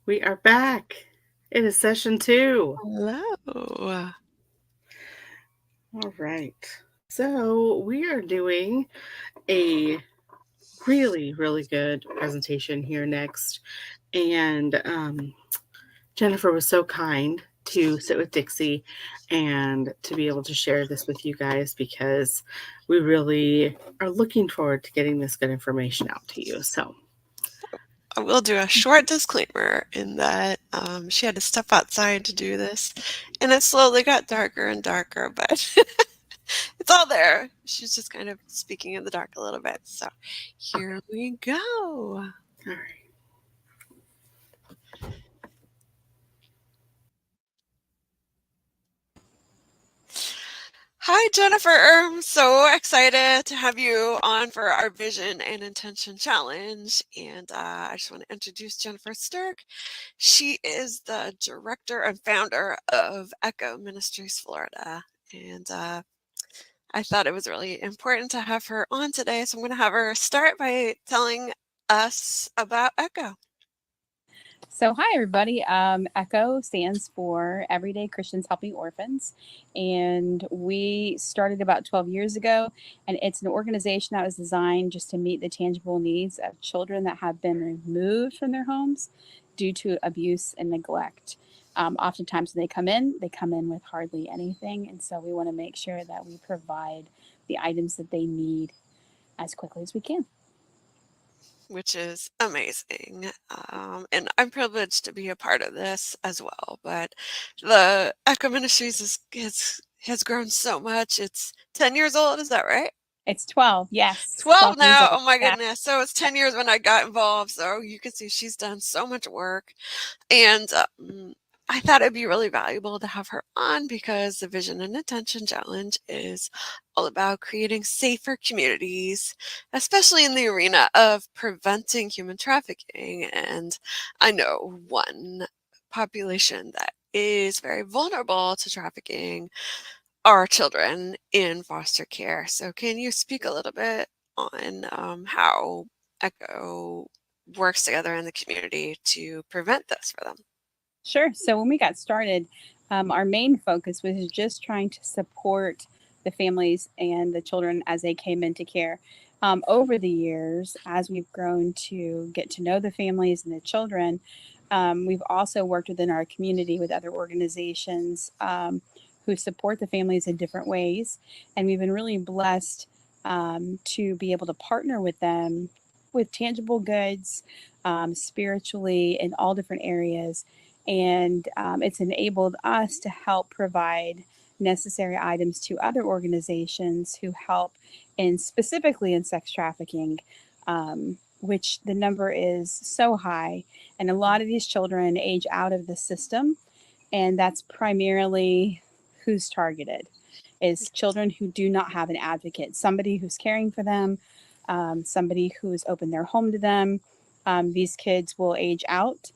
We are back. It is session 2. Hello. All right. So we are doing a really, really good presentation here next. And Jennifer was so kind to sit with Dixie and to be able to share this with you guys because we really are looking forward to getting this good information out to you. So I will do a short disclaimer in that she had to step outside to do this, and it slowly got darker and darker, but it's all there. She's just kind of speaking in the dark a little bit. So here we go. all right. Hi, Jennifer. I'm so excited to have you on for our Vision and Intention Challenge. And I just want to introduce Jennifer Sturck. She is the director and founder of Echo Ministries Florida. And I thought it was really important to have her on today. So I'm going to have her start by telling us about Echo. So, hi, everybody. ECHO stands for Everyday Christians Helping Orphans. And we started about 12 years ago. And it's an organization that was designed just to meet the tangible needs of children that have been removed from their homes due to abuse and neglect. Oftentimes, when they come in with hardly anything. And so, we want to make sure that we provide the items that they need as quickly as we can. Which is amazing. And I'm privileged to be a part of this as well. But the Echo Ministries has grown so much. It's 10 years old, is that right? It's 12, yes. 12 years now. old. Oh my Yeah. goodness. So it's 10 years when I got involved. So you can see she's done so much work. And I thought it'd be really valuable to have her on because the Vision and Intention Challenge is all about creating safer communities, especially in the arena of preventing human trafficking. And I know one population that is very vulnerable to trafficking are children in foster care. So can you speak a little bit on how ECHO works together in the community to prevent this for them? Sure. So when we got started, our main focus was just trying to support the families and the children as they came into care. Over the years, as we've grown to get to know the families and the children, we've also worked within our community with other organizations who support the families in different ways. And we've been really blessed to be able to partner with them with tangible goods, spiritually, in all different areas. And it's enabled us to help provide necessary items to other organizations who help in specifically in sex trafficking, which the number is so high. And a lot of these children age out of the system, and that's primarily who's targeted is children who do not have an advocate, somebody who's caring for them, somebody who's opened their home to them. These kids will age out.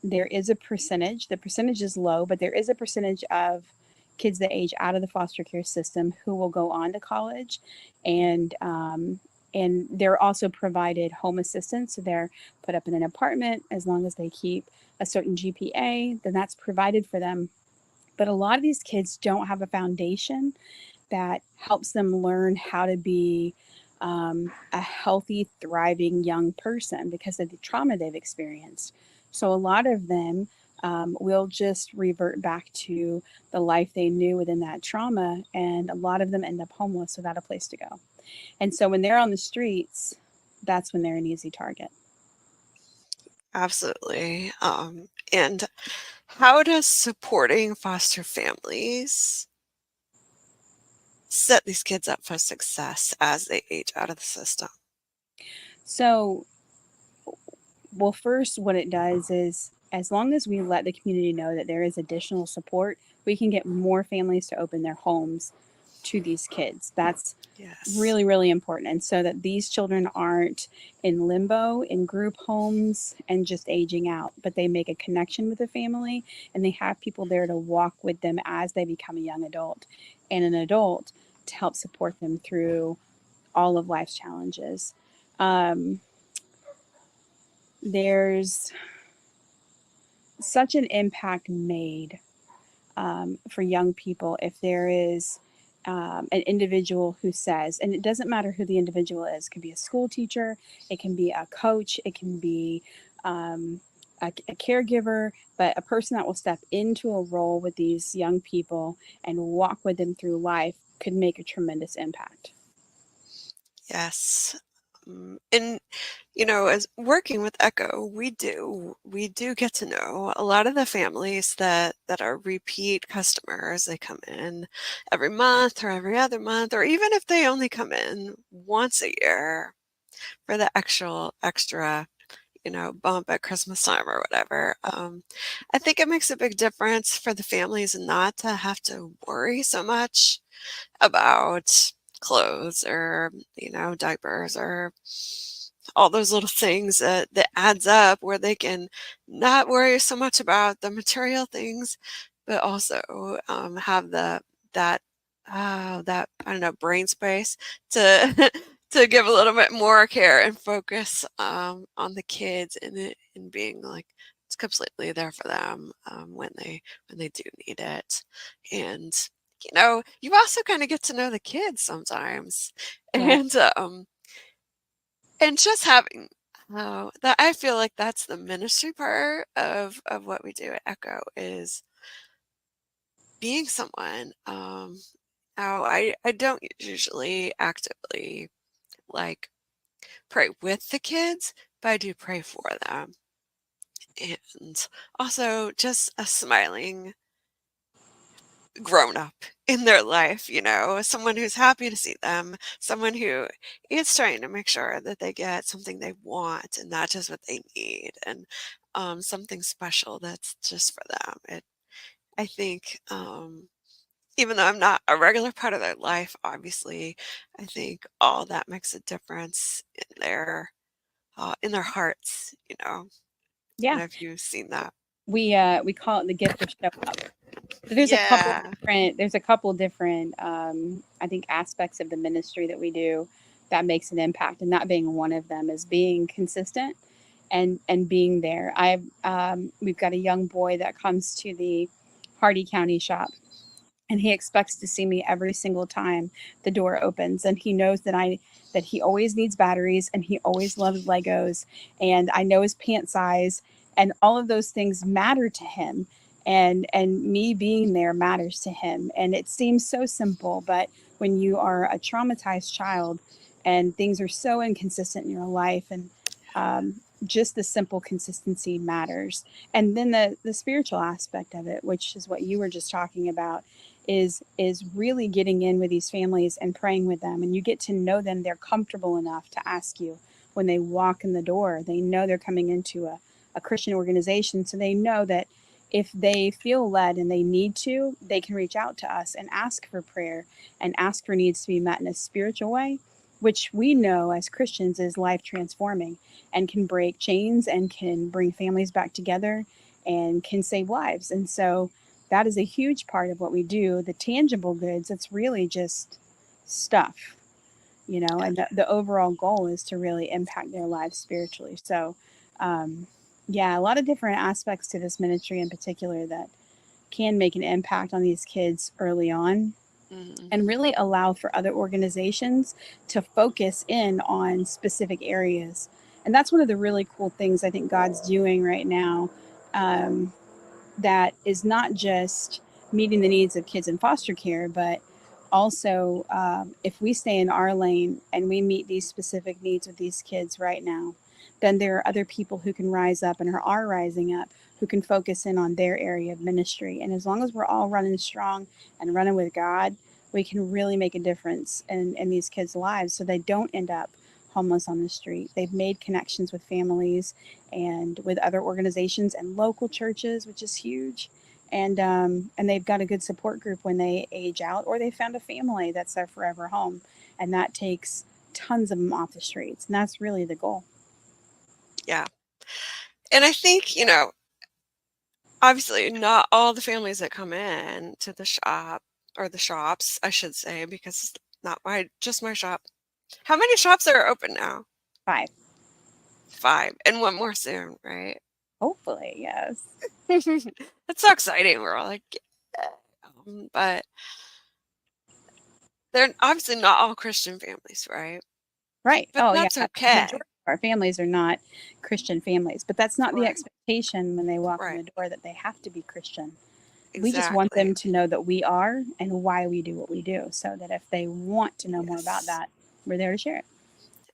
There is a percentage, the percentage is low, but there is a percentage of kids that age out of the foster care system who will go on to college, and they're also provided home assistance. So they're put up in an apartment as long as they keep a certain GPA, then that's provided for them. But a lot of these kids don't have a foundation that helps them learn how to be a healthy, thriving young person because of the trauma they've experienced. So a lot of them will just revert back to the life they knew within that trauma, and a lot of them end up homeless without a place to go. And so when they're on the streets, that's when they're an easy target. Absolutely. And how does supporting foster families set these kids up for success as they age out of the system? So, well, first, what it does is as long as we let the community know that there is additional support, we can get more families to open their homes to these kids. That's Yes. really, really important. And so that these children aren't in limbo, in group homes, and just aging out, but they make a connection with the family and they have people there to walk with them as they become a young adult and an adult to help support them through all of life's challenges. There's such an impact made for young people if there is an individual who says, and it doesn't matter who the individual is, it can be a school teacher, it can be a coach, it can be um, a caregiver, but a person that will step into a role with these young people and walk with them through life could make a tremendous impact. Yes. And as working with Echo, we do get to know a lot of the families that are repeat customers. They come in every month or every other month, or even if they only come in once a year for the actual extra, bump at Christmas time or whatever. I think it makes a big difference for the families not to have to worry so much about clothes or diapers or all those little things that adds up, where they can not worry so much about the material things, but also have that that I don't know, brain space to to give a little bit more care and focus on the kids, and being like it's completely there for them when they do need it. And you also kind of get to know the kids sometimes. Right. And just having that, I feel like that's the ministry part of what we do at Echo, is being someone. Now, I don't usually actively like pray with the kids, but I do pray for them. And also just a smiling grown up in their life, someone who's happy to see them, someone who is trying to make sure that they get something they want and not just what they need, and something special that's just for them. I think, even though I'm not a regular part of their life, obviously, I think all that makes a difference in their hearts. I don't Yeah. know if you've seen that. We call it the gift of show up. So Yeah. there's a couple different I think aspects of the ministry that we do that makes an impact, and that being one of them is being consistent and being there. I We've got a young boy that comes to the Hardy County shop, and he expects to see me every single time the door opens, and he knows that he always needs batteries, and he always loves Legos, and I know his pant size, and all of those things matter to him, and me being there matters to him. And it seems so simple, but when you are a traumatized child and things are so inconsistent in your life, and just the simple consistency matters. And then the spiritual aspect of it, which is what you were just talking about, is really getting in with these families and praying with them, and you get to know them. They're comfortable enough to ask you when they walk in the door. They know they're coming into a Christian organization, so they know that if they feel led and they need to, they can reach out to us and ask for prayer and ask for needs to be met in a spiritual way, which we know as Christians is life transforming and can break chains and can bring families back together and can save lives. And so that is a huge part of what we do. The tangible goods, it's really just stuff, Yeah. and the overall goal is to really impact their lives spiritually. So, yeah, a lot of different aspects to this ministry in particular that can make an impact on these kids early on Mhm. and really allow for other organizations to focus in on specific areas. And that's one of the really cool things I think God's doing right now. Um, that is not just meeting the needs of kids in foster care, but also if we stay in our lane and we meet these specific needs with these kids right now, then there are other people who can rise up and are rising up who can focus in on their area of ministry. And as long as we're all running strong and running with God, we can really make a difference in these kids' lives so they don't end up homeless on the street. They've made connections with families and with other organizations and local churches, which is huge. And they've got a good support group when they age out, or they found a family that's their forever home, and that takes tons of them off the streets, and that's really the goal. Yeah. And I think, obviously not all the families that come in to the shop, or the shops, I should say, because it's not just my shop. How many shops are open now? 5. 5, and one more soon, right? Hopefully, yes. It's so exciting. We're all like, yeah. But they're obviously not all Christian families, right? Right. But Oh, yeah. that's The okay. majority of our families are not Christian families, but that's not the Right. expectation when they walk in Right. the door that they have to be Christian. We just want Exactly. them to know that we are and why we do what we do, so that if they want to know more about Yes. that, we're there to share it.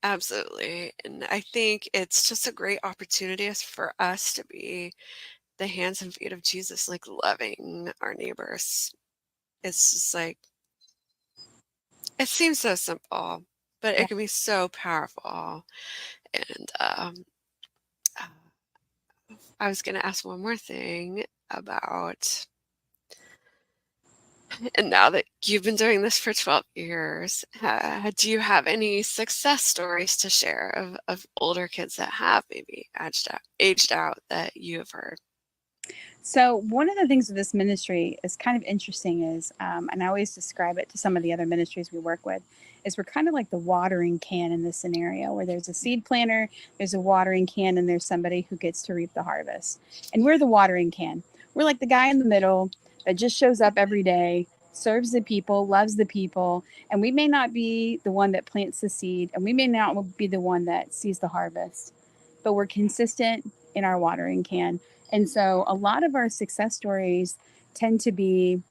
Absolutely. And I think it's just a great opportunity for us to be the hands and feet of Jesus, like loving our neighbors. It's just like, it seems so simple, but Yeah. it can be so powerful. And uh, I was going to ask one more thing about, and now that you've been doing this for 12 years, do you have any success stories to share of older kids that have maybe aged out that you have heard? So one of the things with this ministry is kind of interesting is, and I always describe it to some of the other ministries we work with, is we're kind of like the watering can in this scenario where there's a seed planter, there's a watering can, and there's somebody who gets to reap the harvest. And we're the watering can. We're like the guy in the middle that just shows up every day, serves the people, loves the people, and we may not be the one that plants the seed, and we may not be the one that sees the harvest, but we're consistent in our watering can. And so a lot of our success stories tend to be,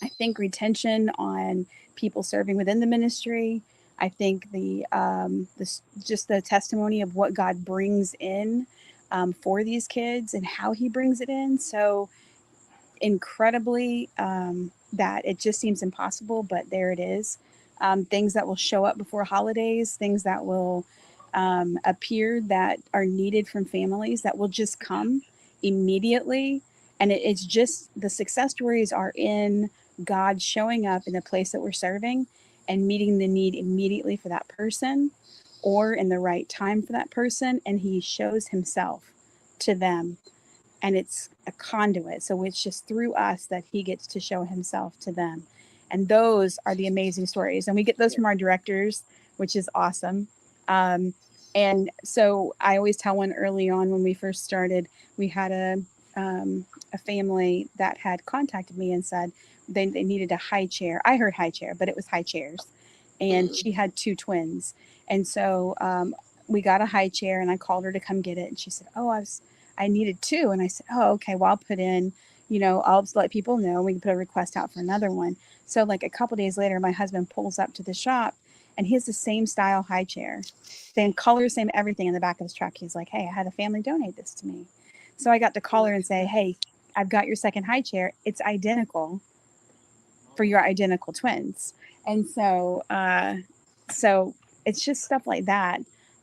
I think, retention on people serving within the ministry. I think just the testimony of what God brings in for these kids and how He brings it in. So incredibly that it just seems impossible, but there it is. Things that will show up before holidays, things that will appear that are needed from families that will just come immediately. And it's just the success stories are in God showing up in the place that we're serving and meeting the need immediately for that person or in the right time for that person. And He shows Himself to them, and it's a conduit. So it's just through us that He gets to show Himself to them. And those are the amazing stories. And we get those from our directors, which is awesome. Um, and so I always tell one early on when we first started, we had a family that had contacted me and said they needed a high chair. I heard high chair, but it was high chairs. And Mm. she had two twins. And so we got a high chair and I called her to come get it. And she said, "Oh, I needed two." And I said, "Oh, okay, well, I'll put in, I'll just let people know. We can put a request out for another one." So, like a couple days later, my husband pulls up to the shop and he has the same style high chair, same color, same everything in the back of his truck. He's like, "Hey, I had a family donate this to me." So I got to call her and say, "Hey, I've got your second high chair. It's identical for your identical twins." And so it's just stuff like that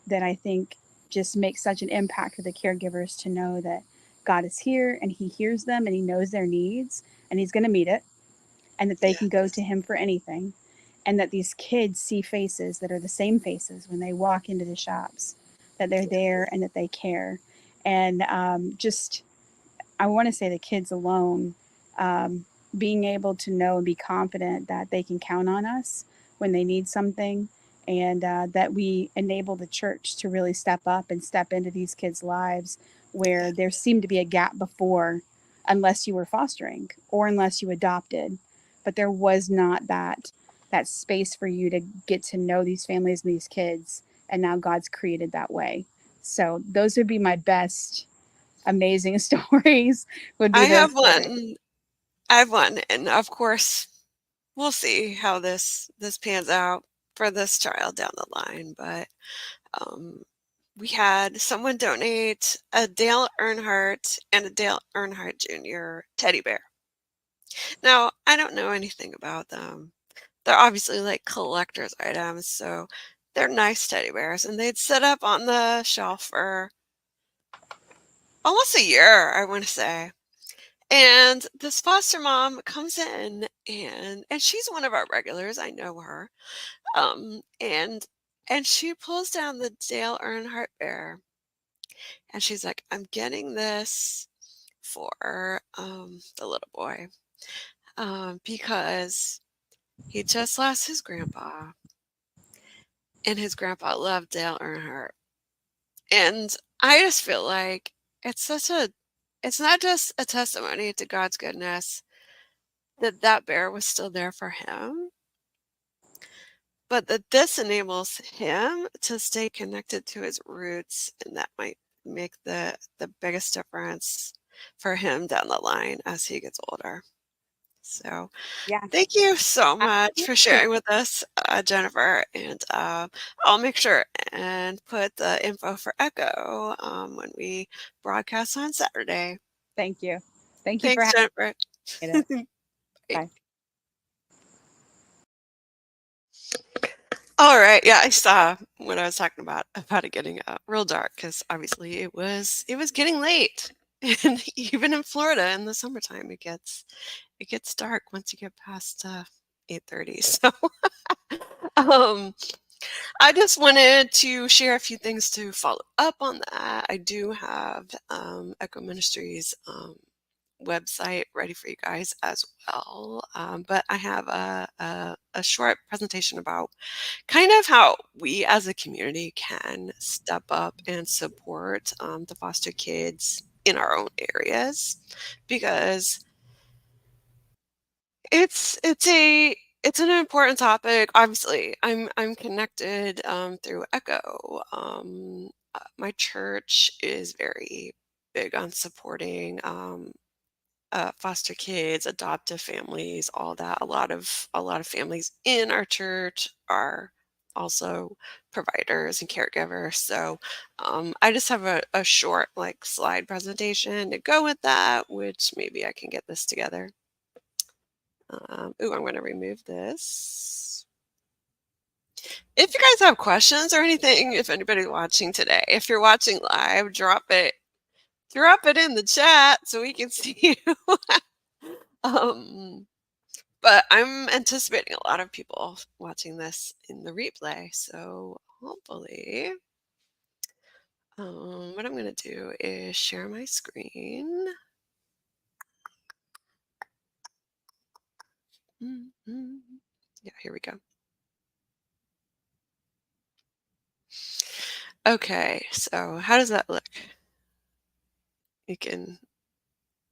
that I think just makes such an impact for the caregivers to know that God is here and He hears them and He knows their needs and He's going to meet it, and that they can go to Yes. Him for anything, and that these kids see faces that are the same faces when they walk into the shops, that they're there and that they care. And just I want to say the kids alone, um, being able to know and be confident that they can count on us when they need something, and that we enable the church to really step up and step into these kids' lives Yeah. where there seemed to be a gap before, unless you were fostering or unless you adopted, but there was not that space for you to get to know these families and these kids, and now God's created that way. So those would be my best amazing stories would be I those have stories. one. I have one, and of course, we'll see how this pans out for this child down the line. But um, we had someone donate a Dale Earnhardt and a Dale Earnhardt Jr. teddy bear. Now, I don't know anything about them. They're obviously like collector's items, so they're nice teddy bears, and they'd sit up on the shelf for almost a year, I want to say. And this foster mom comes in, and she's one of our regulars. I know her. Um, and and she pulls down the Dale Earnhardt bear, and she's like, "I'm getting this for the little boy because he just lost his grandpa, and his grandpa loved Dale Earnhardt." And I just feel like it's such a it's not just a testimony to God's goodness that that bear was still there for him, but that this enables him to stay connected to his roots, and that might make the biggest difference for him down the line as he gets older. So, Yeah, thank you so much for absolutely. sharing with us, Jennifer, and I'll make sure and put the info for Echo when we broadcast on Saturday. Thank you. Thank you for Thanks, having Jennifer. it. Bye. Bye. All right. Yeah, I saw what I was talking about it getting real dark because obviously it was getting late, and even in Florida in the summertime it gets dark once you get past 8:30. So um, I just wanted to share a few things to follow up on that. I do have Echo Ministries website ready for you guys as well, but I have a short presentation about kind of how we as a community can step up and support the foster kids in our own areas, because it's an important topic. Obviously, I'm connected through Echo. My church is very big on supporting foster kids, adoptive families, all that. A lot of families in our church are also providers and caregivers. So I just have a short like slide presentation to go with that, which maybe I can get this together. I'm going to remove this. If you guys have questions or anything, if anybody's watching today, if you're watching live, drop it in the chat so we can see you. um, but I'm anticipating a lot of people watching this in the replay, so hopefully, what I'm going to do is share my screen. Mhm. Yeah, here we go. Okay, so how does that look? You can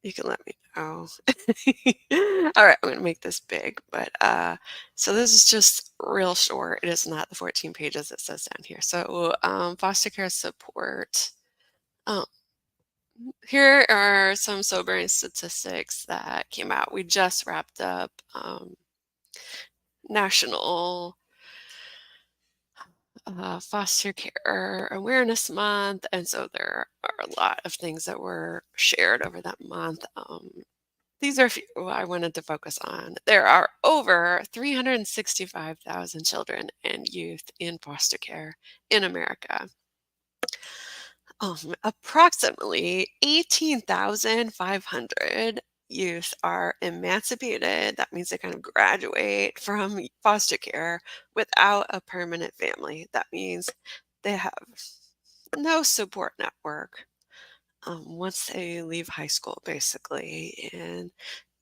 you can let me know. All right, I'm gonna make this big, but so this is just real short. It is not the 14 pages it says down here. So foster care support. Um, Here are some sobering statistics that came out. We just wrapped up National Foster Care Awareness Month, and so there are a lot of things that were shared over that month. These are a few I wanted to focus on. There are over 365,000 children and youth in foster care in America. Approximately 18,500 youth are emancipated. That means they kind of graduate from foster care without a permanent family. That means they have no support network once they leave high school, basically. And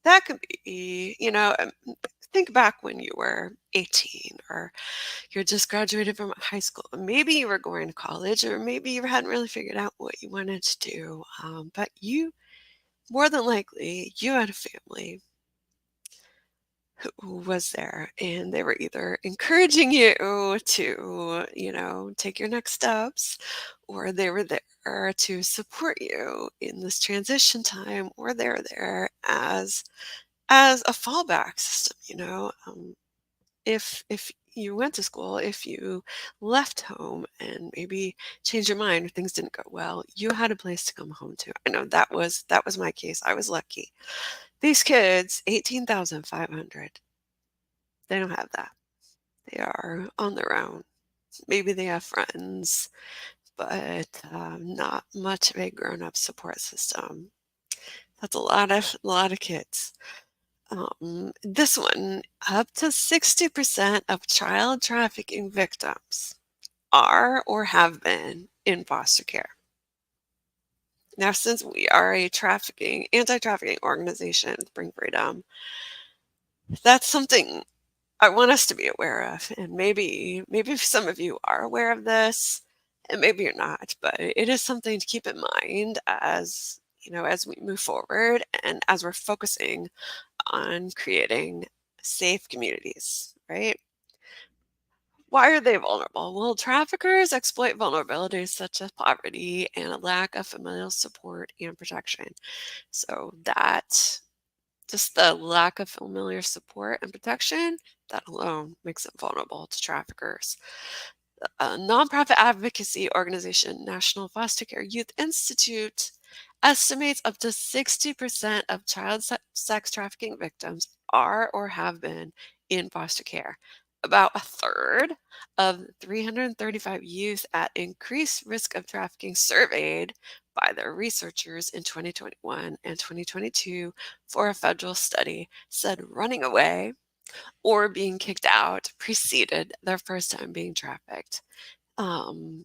that could be, think back when you were 18 or you're just graduated from high school. Maybe you were going to college, or maybe you hadn't really figured out what you wanted to do. But you, more than likely, you had a family who was there, and they were either encouraging you to, take your next steps, or they were there to support you in this transition time, or they're there as a fallback system. If you went to school, if you left home and maybe changed your mind or things didn't go well, you had a place to come home to. I know that was my case. I was lucky. These kids, 18,500, they don't have that. They are on their own. Maybe they have friends, but not much of a grown-up support system. That's a lot of kids. This one, up to 60% of child trafficking victims are or have been in foster care. Now, since we are a anti-trafficking organization, Bring Freedom, that's something I want us to be aware of. And maybe some of you are aware of this, And maybe you're not, but it is something to keep in mind as as we move forward and as we're focusing on creating safe communities, right? Why are they vulnerable? Well, traffickers exploit vulnerabilities such as poverty and a lack of familial support and protection. So that just the lack of familiar support and protection, that alone makes it vulnerable to traffickers. A nonprofit advocacy organization, National Foster Care Youth Institute, estimates up to 60% of child sex trafficking victims are or have been in foster care. About a third of 335 youth at increased risk of trafficking surveyed by their researchers in 2021 and 2022 for a federal study said running away or being kicked out preceded their first time being trafficked. Um,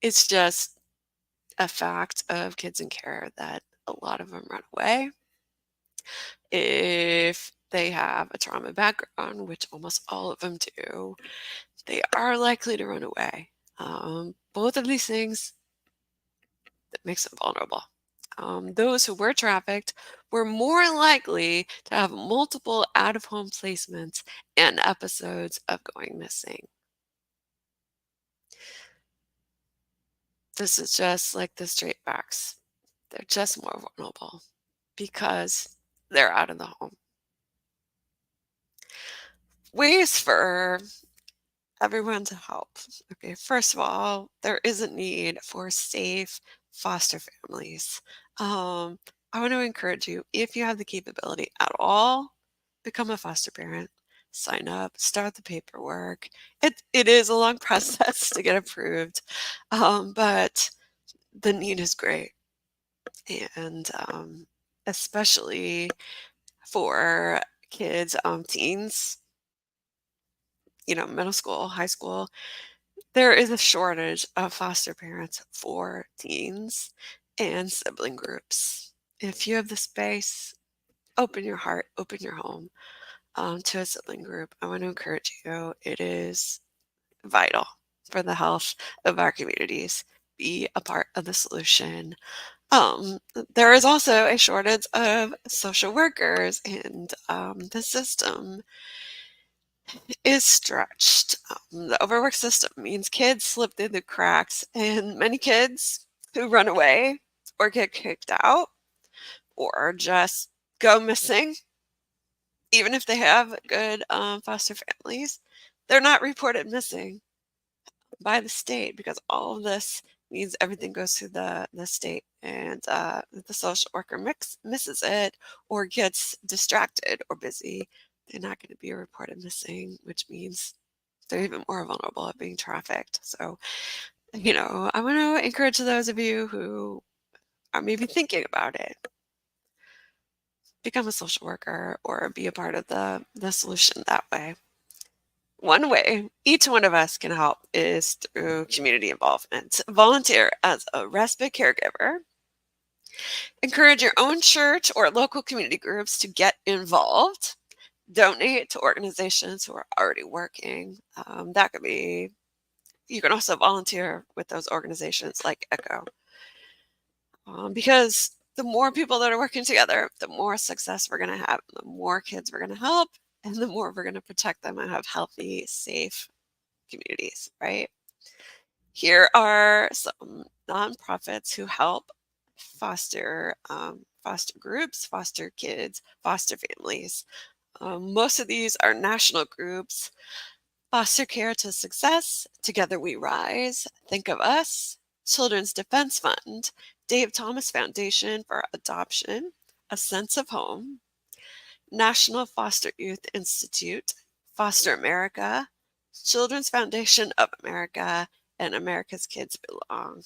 it's just a fact of kids in care that a lot of them run away if they have a trauma background, which almost all of them do. They are likely to run away. Both of these things that makes them vulnerable. Those who were trafficked were more likely to have multiple out-of-home placements and episodes of going missing. This is just like the straight backs. They're just more vulnerable because they're out of the home. Ways for everyone to help. Okay, first of all, there is a need for safe foster families. I want to encourage you, if you have the capability at all, become a foster parent. Sign up, start the paperwork. It is a long process to get approved, but the need is great. And especially for kids, teens, middle school, high school, there is a shortage of foster parents for teens and sibling groups. If you have the space, open your heart, open your home to a sibling group. I want to encourage you. It is vital for the health of our communities. Be a part of the solution. There is also a shortage of social workers, and the system is stretched. The overwork system means kids slip through the cracks, and many kids who run away or get kicked out or just go missing, even if they have good foster families, they're not reported missing by the state because all of this means everything goes through the state, and if the social worker misses it or gets distracted or busy, they're not going to be reported missing, which means they're even more vulnerable at being trafficked. So, I want to encourage those of you who are maybe thinking about it, become a social worker or be a part of the solution that way. One way each one of us can help is through community involvement. Volunteer as a respite caregiver. Encourage your own church or local community groups to get involved. Donate to organizations who are already working. That could be, you can also volunteer with those organizations like ECHO. Because the more people that are working together, the more success we're going to have, the more kids we're going to help, and the more we're going to protect them and have healthy, safe communities, right? Here are some nonprofits who help foster groups, foster kids, foster families. Most of these are national groups. Foster Care to Success, Together We Rise, Think of Us, Children's Defense Fund, Dave Thomas Foundation for Adoption, A Sense of Home, National Foster Youth Institute, Foster America, Children's Foundation of America, and America's Kids Belong.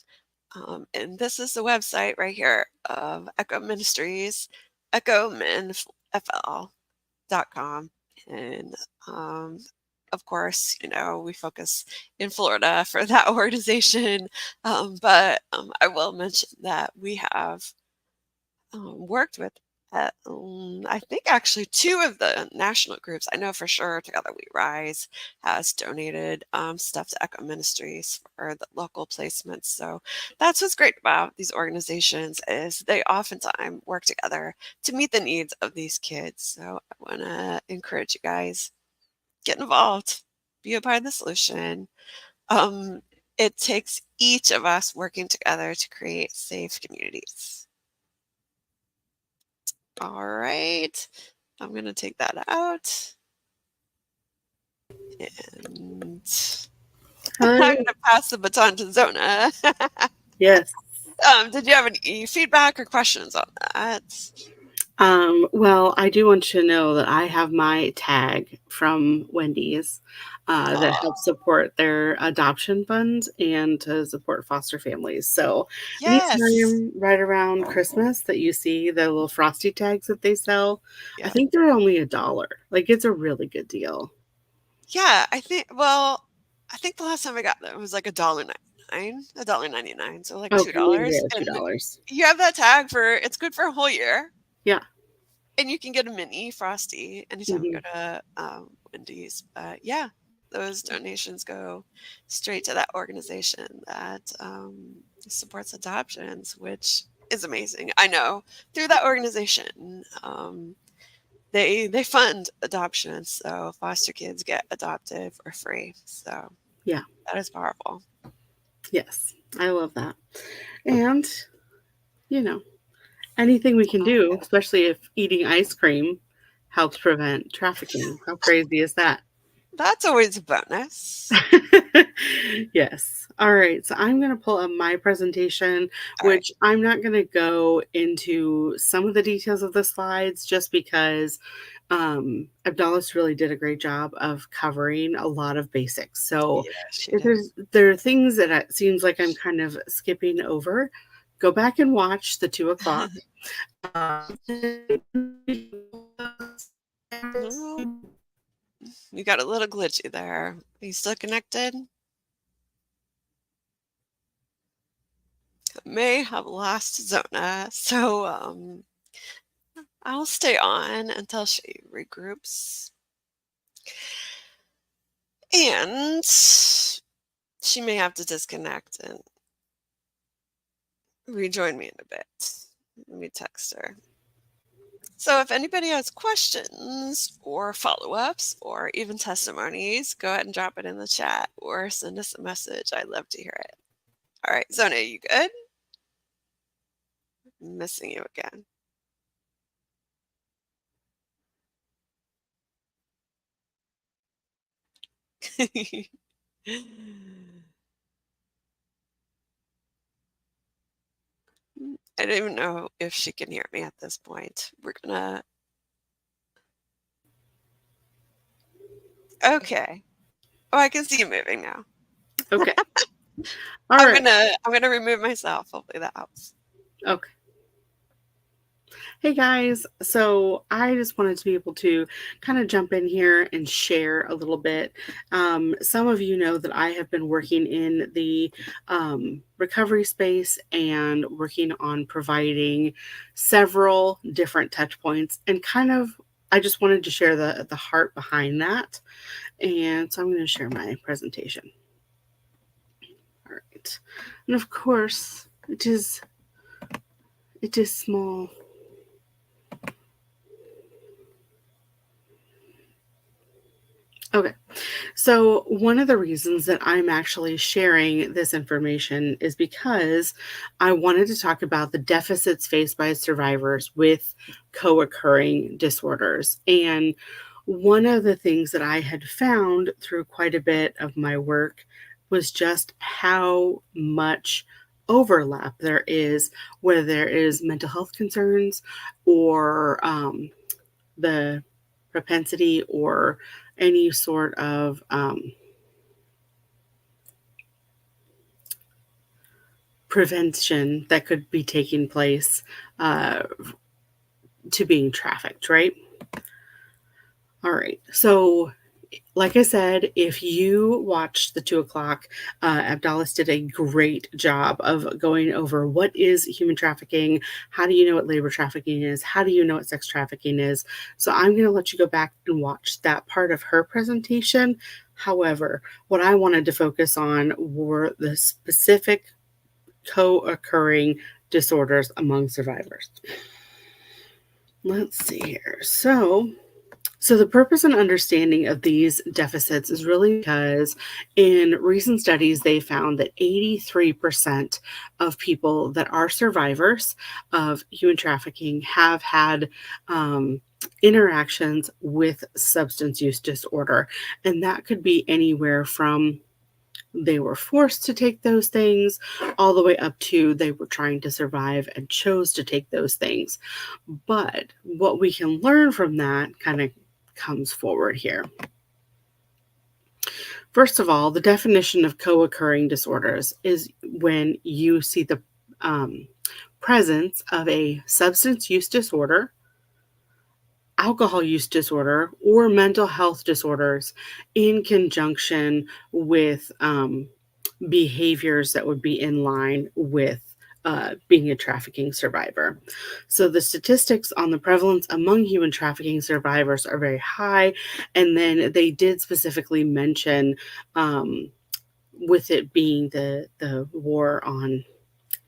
And this is the website right here of Echo Ministries, echominfl.com. And of course, we focus in Florida for that organization. But I will mention that we have worked with I think actually two of the national groups, I know for sure Together We Rise has donated stuff to Echo Ministries for the local placements. So that's what's great about these organizations is they oftentimes work together to meet the needs of these kids. So I want to encourage you guys, get involved, be a part of the solution. Um, it takes each of us working together to create safe communities. All right. I'm going to take that out. And I'm Hi. going to pass the baton to Zona. Yes. Did you have any feedback or questions on that? Well, I do want you to know that I have my tag from Wendy's that helps support their adoption funds and to support foster families. So Yes. anytime right around Christmas that you see the little frosty tags that they sell, I Yeah. think they're only $1. Like it's a really good deal. Yeah. I think the last time I got them it was like $1.99, $1.99, so like Okay, $2. yeah, And $2. you have that tag it's good for a whole year. Yeah. And you can get a mini Frosty anytime you Hmm. go to Wendy's. But yeah, those donations go straight to that organization that supports adoptions, which is amazing. I know through that organization, they fund adoptions, so foster kids get adopted for free. So Yeah. that is powerful. Yes. I love that. And, you know, anything we can do, especially if eating ice cream helps prevent trafficking. How crazy is that? That's always a bonus. Yes. All right. So I'm going to pull up my presentation, All right. which I'm not going to go into some of the details of the slides just because Abdallas really did a great job of covering a lot of basics. So Yeah, she if did. there are things that it seems like I'm kind of skipping over, go back and watch the 2 o'clock. No, you got a little glitchy there. Are you still connected? May have lost Zona, so I'll stay on until she regroups. And she may have to disconnect and rejoin me in a bit. Let me text her. So if anybody has questions or follow-ups or even testimonies, go ahead and drop it in the chat or send us a message. I'd love to hear it. All right, Zona, you good? I'm missing you again. I don't even know if she can hear me at this point. We're gonna. Okay. Oh, I can see you moving now. Okay. All right. I'm gonna remove myself. Hopefully that helps. Okay. Hey guys, so I just wanted to be able to kind of jump in here and share a little bit. Some of you know that I have been working in the recovery space and working on providing several different touch points, and kind of I just wanted to share the heart behind that. And so I'm going to share my presentation. All right, and of course it is small. Okay. So, one of the reasons that I'm actually sharing this information is because I wanted to talk about the deficits faced by survivors with co occurring disorders. And one of the things that I had found through quite a bit of my work was just how much overlap there is, whether there is mental health concerns or the propensity or any sort of prevention that could be taking place uh, to being trafficked, right? All right. So, like I said, if you watched the 2 o'clock, Abdallas did a great job of going over what is human trafficking, how do you know what labor trafficking is, how do you know what sex trafficking is. So I'm going to let you go back and watch that part of her presentation. However, what I wanted to focus on were the specific co-occurring disorders among survivors. Let's see here. So the purpose and understanding of these deficits is really because in recent studies, they found that 83% of people that are survivors of human trafficking have had interactions with substance use disorder. And that could be anywhere from they were forced to take those things all the way up to they were trying to survive and chose to take those things. But what we can learn from that kind of comes forward here. First of all, the definition of co-occurring disorders is when you see the presence of a substance use disorder, alcohol use disorder, or mental health disorders in conjunction with behaviors that would be in line with being a trafficking survivor. So the statistics on the prevalence among human trafficking survivors are very high. And then they did specifically mention with it being the war on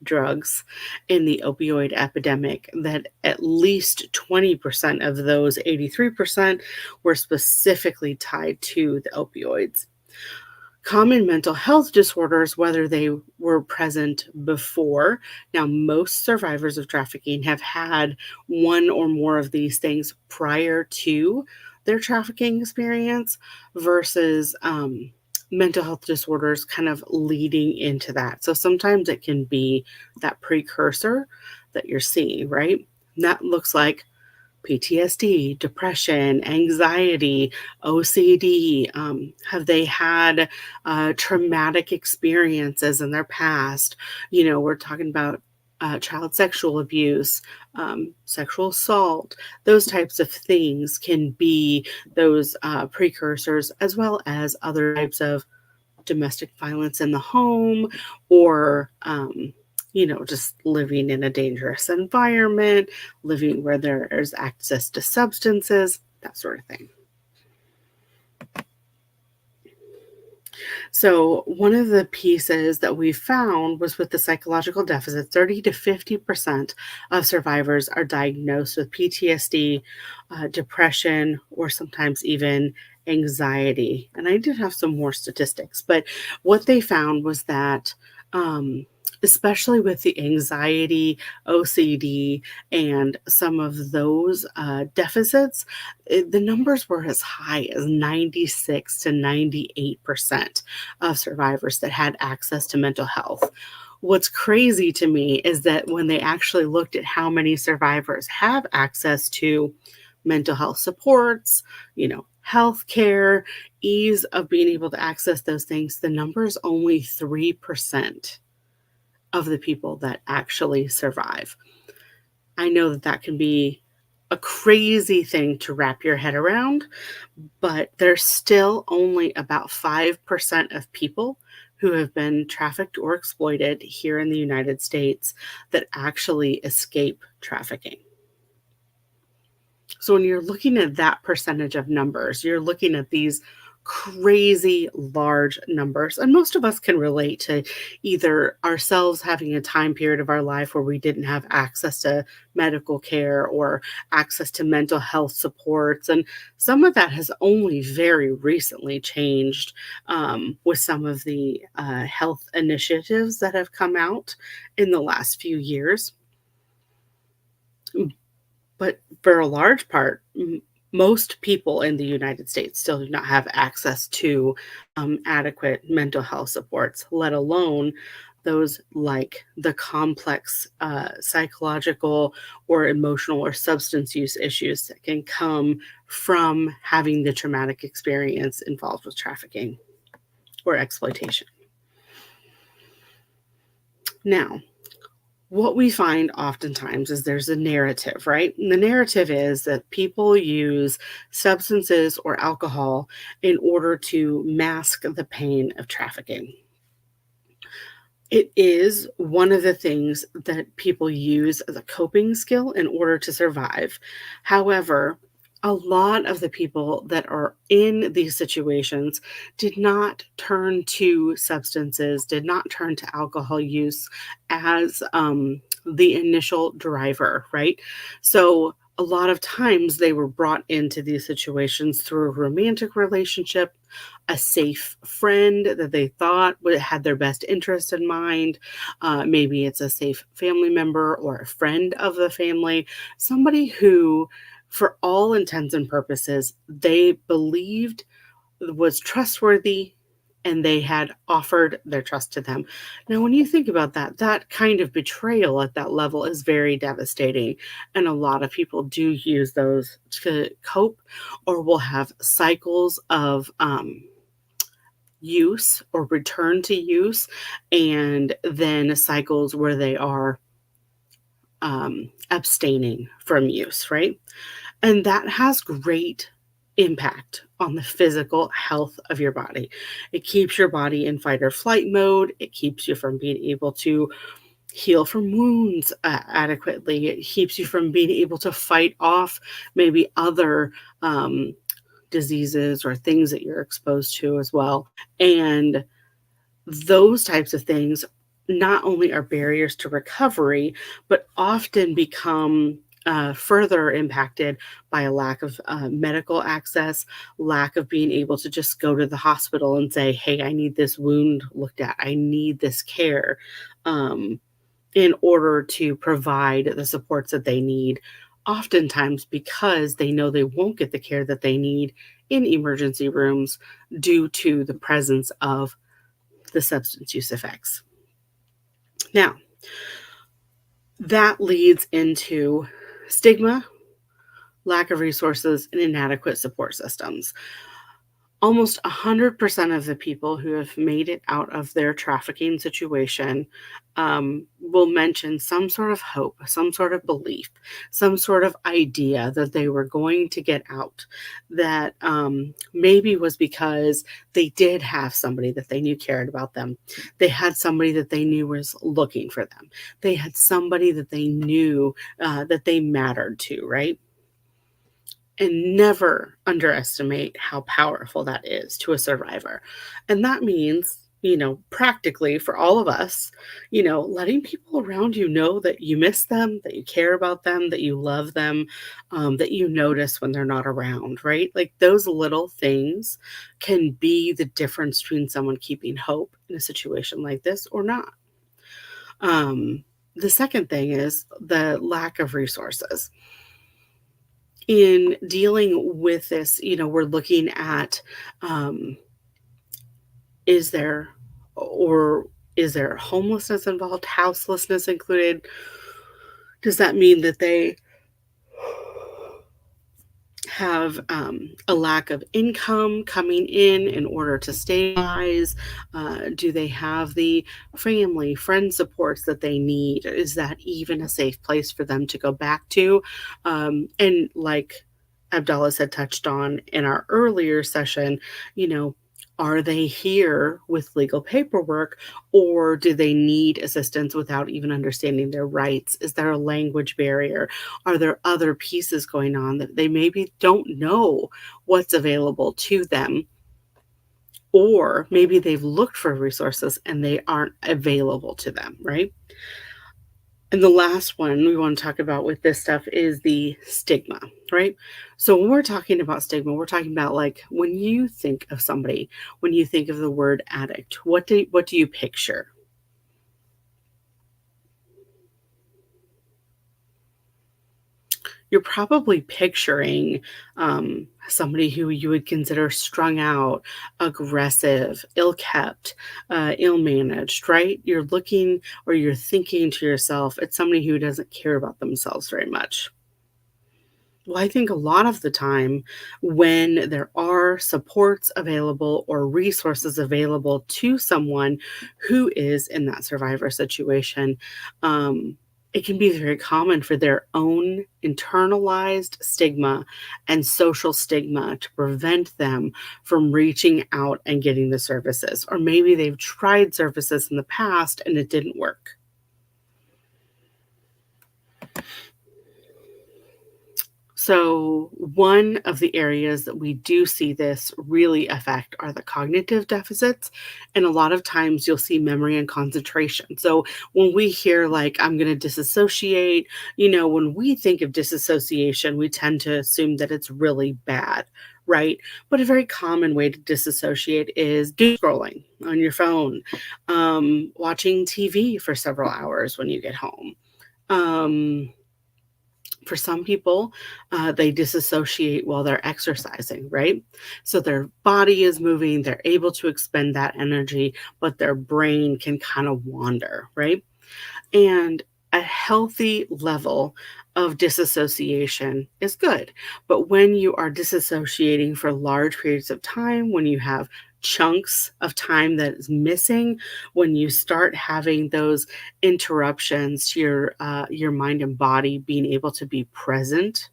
drugs in the opioid epidemic, that at least 20% of those 83% were specifically tied to the opioids. Common mental health disorders, whether they were present before. Now, most survivors of trafficking have had one or more of these things prior to their trafficking experience versus mental health disorders kind of leading into that. So sometimes it can be that precursor that you're seeing, right? And that looks like PTSD, depression, anxiety, OCD. Have they had traumatic experiences in their past? You know, we're talking about child sexual abuse, sexual assault. Those types of things can be those precursors, as well as other types of domestic violence in the home, or just living in a dangerous environment, living where there's access to substances, that sort of thing. So one of the pieces that we found was with the psychological deficit, 30 to 50% of survivors are diagnosed with PTSD, depression, or sometimes even anxiety. And I did have some more statistics, but what they found was that especially with the anxiety, OCD, and some of those deficits, the numbers were as high as 96 to 98% of survivors that had access to mental health. What's crazy to me is that when they actually looked at how many survivors have access to mental health supports, health care, ease of being able to access those things, the number is only 3% of the people that actually survive. I know that that can be a crazy thing to wrap your head around, but there's still only about 5% of people who have been trafficked or exploited here in the United States that actually escape trafficking. So when you're looking at that percentage of numbers, you're looking at these crazy large numbers. And most of us can relate to either ourselves having a time period of our life where we didn't have access to medical care or access to mental health supports. And some of that has only very recently changed with some of the health initiatives that have come out in the last few years. But for a large part, most people in the United States still do not have access to adequate mental health supports, let alone those like the complex psychological or emotional or substance use issues that can come from having the traumatic experience involved with trafficking or exploitation. Now, what we find oftentimes is there's a narrative, right? And the narrative is that people use substances or alcohol in order to mask the pain of trafficking. It is one of the things that people use as a coping skill in order to survive. However, a lot of the people that are in these situations did not turn to substances, did not turn to alcohol use as the initial driver, right? So, a lot of times they were brought into these situations through a romantic relationship, a safe friend that they thought had their best interest in mind. Maybe it's a safe family member or a friend of the family, somebody who, for all intents and purposes, they believed was trustworthy and they had offered their trust to them. Now, when you think about that, that kind of betrayal at that level is very devastating. And a lot of people do use those to cope or will have cycles of use or return to use, and then cycles where they are abstaining from use, right? And that has great impact on the physical health of your body. It keeps your body in fight or flight mode. It keeps you from being able to heal from wounds adequately. It keeps you from being able to fight off maybe other diseases or things that you're exposed to as well. And those types of things not only are barriers to recovery, but often become further impacted by a lack of medical access, lack of being able to just go to the hospital and say, hey, I need this wound looked at, I need this care, in order to provide the supports that they need. Oftentimes, because they know they won't get the care that they need in emergency rooms due to the presence of the substance use effects. Now, that leads into stigma, lack of resources, and inadequate support systems. Almost 100% of the people who have made it out of their trafficking situation will mention some sort of hope, some sort of belief, some sort of idea that they were going to get out. That maybe was because they did have somebody that they knew cared about them. They had somebody that they knew was looking for them. They had somebody that they knew that they mattered to, right? And never underestimate how powerful that is to a survivor. And that means, practically for all of us, letting people around you know that you miss them, that you care about them, that you love them, that you notice when they're not around, right? Like those little things can be the difference between someone keeping hope in a situation like this or not. The second thing is the lack of resources in dealing with this. We're looking at, is there or is there homelessness involved, houselessness included? Does that mean that they have a lack of income coming in order to stabilize? Do they have the family, friend supports that they need? Is that even a safe place for them to go back to? And like Abdallah had touched on in our earlier session, you know, are they here with legal paperwork, or do they need assistance without even understanding their rights? Is there a language barrier? Are there other pieces going on that they maybe don't know what's available to them? Or maybe they've looked for resources and they aren't available to them, right? And the last one we want to talk about with this stuff is the stigma, right? So when we're talking about stigma, we're talking about like when you think of somebody, when you think of the word addict, what do you picture? You're probably picturing somebody who you would consider strung out, aggressive, ill kept, ill managed, right? You're looking or you're thinking to yourself, it's somebody who doesn't care about themselves very much. Well, I think a lot of the time when there are supports available or resources available to someone who is in that survivor situation, it can be very common for their own internalized stigma and social stigma to prevent them from reaching out and getting the services. Or maybe they've tried services in the past and it didn't work. So, one of the areas that we do see this really affect are the cognitive deficits. And a lot of times you'll see memory and concentration. So, when we hear, like, I'm going to disassociate, when we think of disassociation, we tend to assume that it's really bad, right? But a very common way to disassociate is doom scrolling on your phone, watching TV for several hours when you get home. For some people, they disassociate while they're exercising, right? So their body is moving, they're able to expend that energy, but their brain can kind of wander, right? And a healthy level of disassociation is good. But when you are disassociating for large periods of time, when you have chunks of time that is missing, when you start having those interruptions to your mind and body being able to be present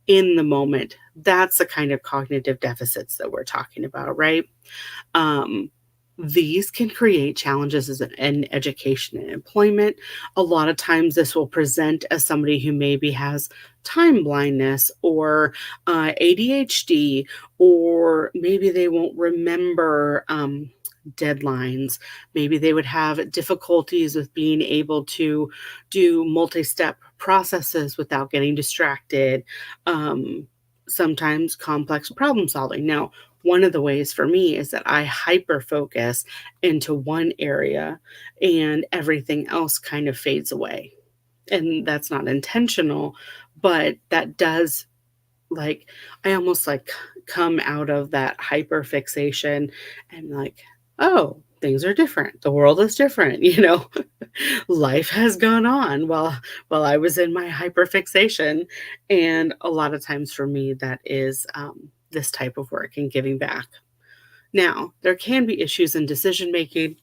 in the moment, that's the kind of cognitive deficits that we're talking about, right? Um, these can create challenges in education and employment. A lot of times, this will present as somebody who maybe has time blindness or ADHD, or maybe they won't remember deadlines. Maybe they would have difficulties with being able to do multi step processes without getting distracted. Sometimes complex problem solving. Now, one of the ways for me is that I hyper focus into one area and everything else kind of fades away. And that's not intentional, but that does, like, I almost like come out of that hyper fixation and like, oh, things are different. The world is different, life has gone on while I was in my hyper fixation. And a lot of times for me, that is this type of work and giving back. Now, there can be issues in decision making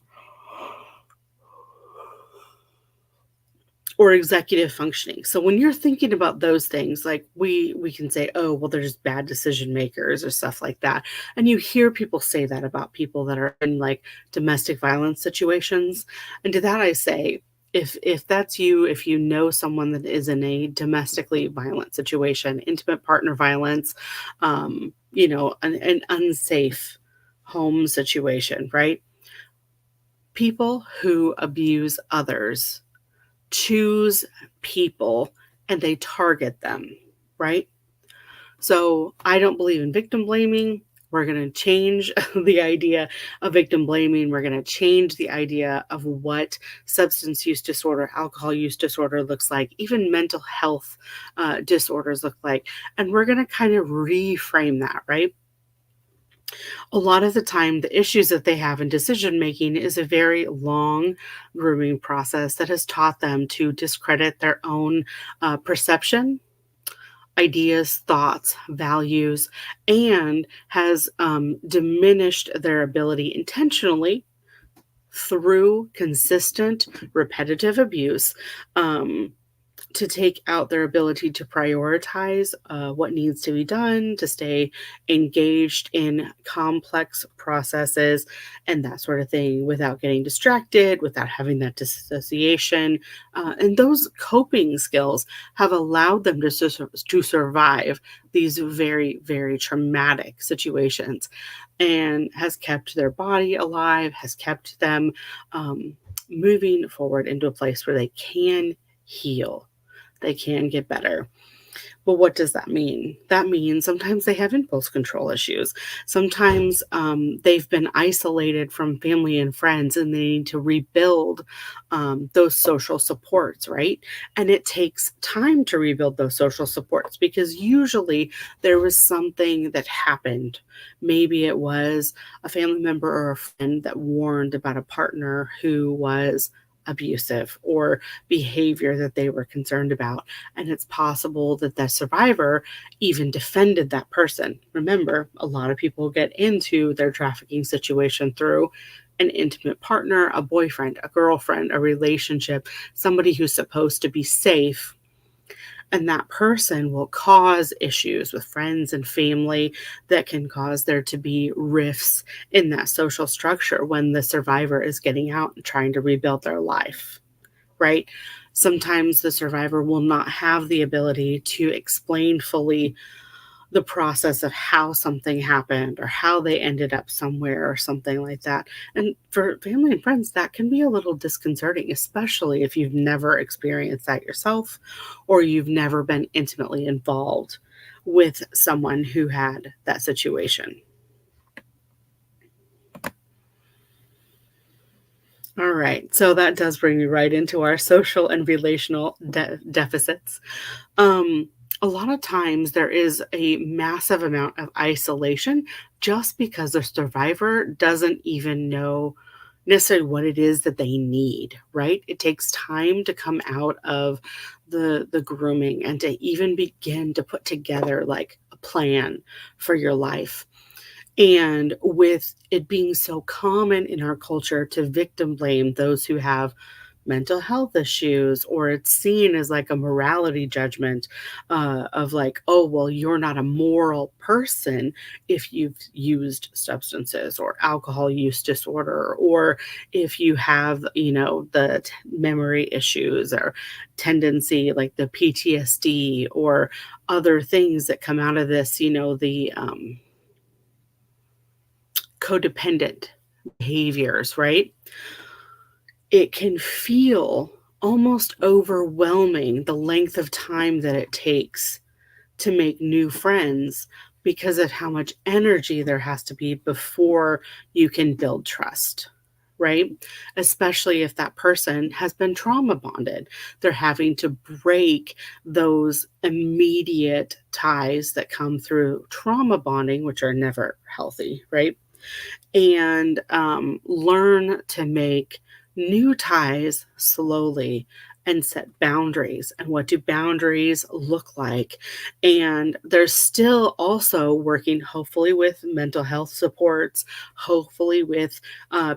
or executive functioning. So when you're thinking about those things, like we can say, oh, well, there's bad decision makers or stuff like that. And you hear people say that about people that are in like domestic violence situations. And to that I say, if that's you, if you know someone that is in a domestically violent situation, intimate partner violence, an unsafe home situation, right? People who abuse others choose people and they target them, right? So I don't believe in victim blaming. We're going to change the idea of victim blaming. We're going to change the idea of what substance use disorder, alcohol use disorder looks like, even mental health disorders look like. And we're going to kind of reframe that, right? A lot of the time, the issues that they have in decision making is a very long grooming process that has taught them to discredit their own perception, ideas, thoughts, values, and has diminished their ability intentionally through consistent, repetitive abuse. To take out their ability to prioritize what needs to be done, to stay engaged in complex processes and that sort of thing without getting distracted, without having that disassociation. And those coping skills have allowed them to survive these very, very traumatic situations and has kept their body alive, has kept them moving forward into a place where they can heal, they can get better. Well, what does that mean? That means sometimes they have impulse control issues. Sometimes they've been isolated from family and friends and they need to rebuild those social supports, right? And it takes time to rebuild those social supports because usually there was something that happened. Maybe it was a family member or a friend that warned about a partner who was abusive or behavior that they were concerned about. And it's possible that the survivor even defended that person. Remember, a lot of people get into their trafficking situation through an intimate partner, a boyfriend, a girlfriend, a relationship, somebody who's supposed to be safe. And that person will cause issues with friends and family that can cause there to be rifts in that social structure when the survivor is getting out and trying to rebuild their life, right? Sometimes the survivor will not have the ability to explain fully the process of how something happened or how they ended up somewhere or something like that. And for family and friends, that can be a little disconcerting, especially if you've never experienced that yourself or you've never been intimately involved with someone who had that situation. All right, so that does bring me right into our social and relational deficits. Um, a lot of times there is a massive amount of isolation just because the survivor doesn't even know necessarily what it is that they need, right? It takes time to come out of the grooming and to even begin to put together like a plan for your life. And with it being so common in our culture to victim blame those who have mental health issues, or it's seen as like a morality judgment of like, oh, well, you're not a moral person if you've used substances or alcohol use disorder, or if you have, the memory issues or tendency like the PTSD or other things that come out of this, the codependent behaviors, right? It can feel almost overwhelming the length of time that it takes to make new friends because of how much energy there has to be before you can build trust, right? Especially if that person has been trauma bonded. They're having to break those immediate ties that come through trauma bonding, which are never healthy, right? And learn to make new ties slowly and set boundaries. And what do boundaries look like? And they're still also working, hopefully, with mental health supports, hopefully, with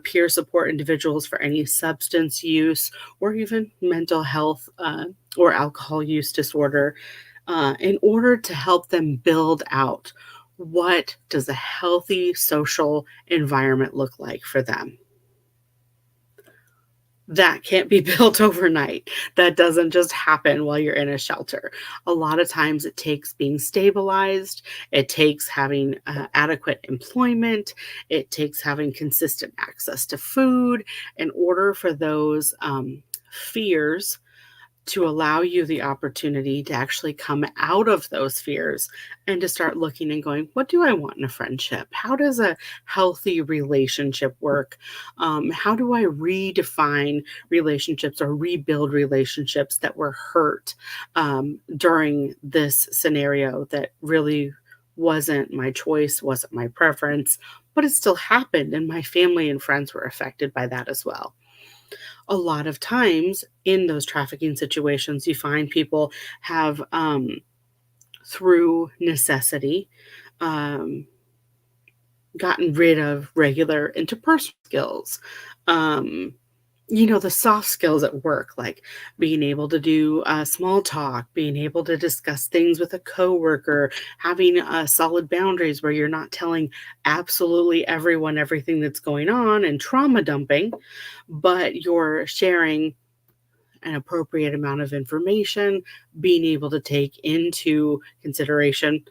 peer support individuals for any substance use or even mental health or alcohol use disorder in order to help them build out what does a healthy social environment look like for them. That can't be built overnight. That doesn't just happen while you're in a shelter. A lot of times it takes being stabilized, it takes having adequate employment, it takes having consistent access to food in order for those fears to allow you the opportunity to actually come out of those fears and to start looking and going, what do I want in a friendship? How does a healthy relationship work? How do I redefine relationships or rebuild relationships that were hurt during this scenario that really wasn't my choice, wasn't my preference, but it still happened, and my family and friends were affected by that as well. A lot of times in those trafficking situations, you find people have, through necessity, um, gotten rid of regular interpersonal skills. Um, the soft skills at work, like being able to do small talk, being able to discuss things with a coworker, having solid boundaries where you're not telling absolutely everyone everything that's going on and trauma dumping, but you're sharing an appropriate amount of information, being able to take into consideration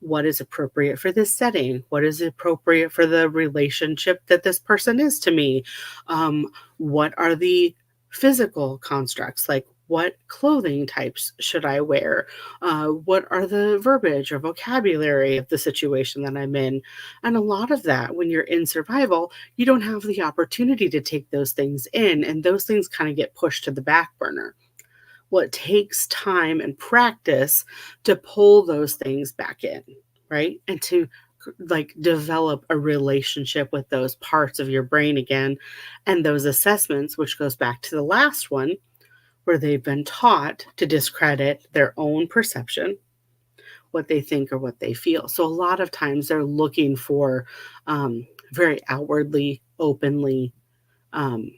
what is appropriate for this setting, what is appropriate for the relationship that this person is to me, what are the physical constructs, like what clothing types should I wear, what are the verbiage or vocabulary of the situation that I'm in. And a lot of that, when you're in survival, you don't have the opportunity to take those things in, and those things kind of get pushed to the back burner. Well, it takes time and practice to pull those things back in, right? And to like develop a relationship with those parts of your brain again. And those assessments, which goes back to the last one, where they've been taught to discredit their own perception, what they think or what they feel. So a lot of times they're looking for very outwardly, openly, um,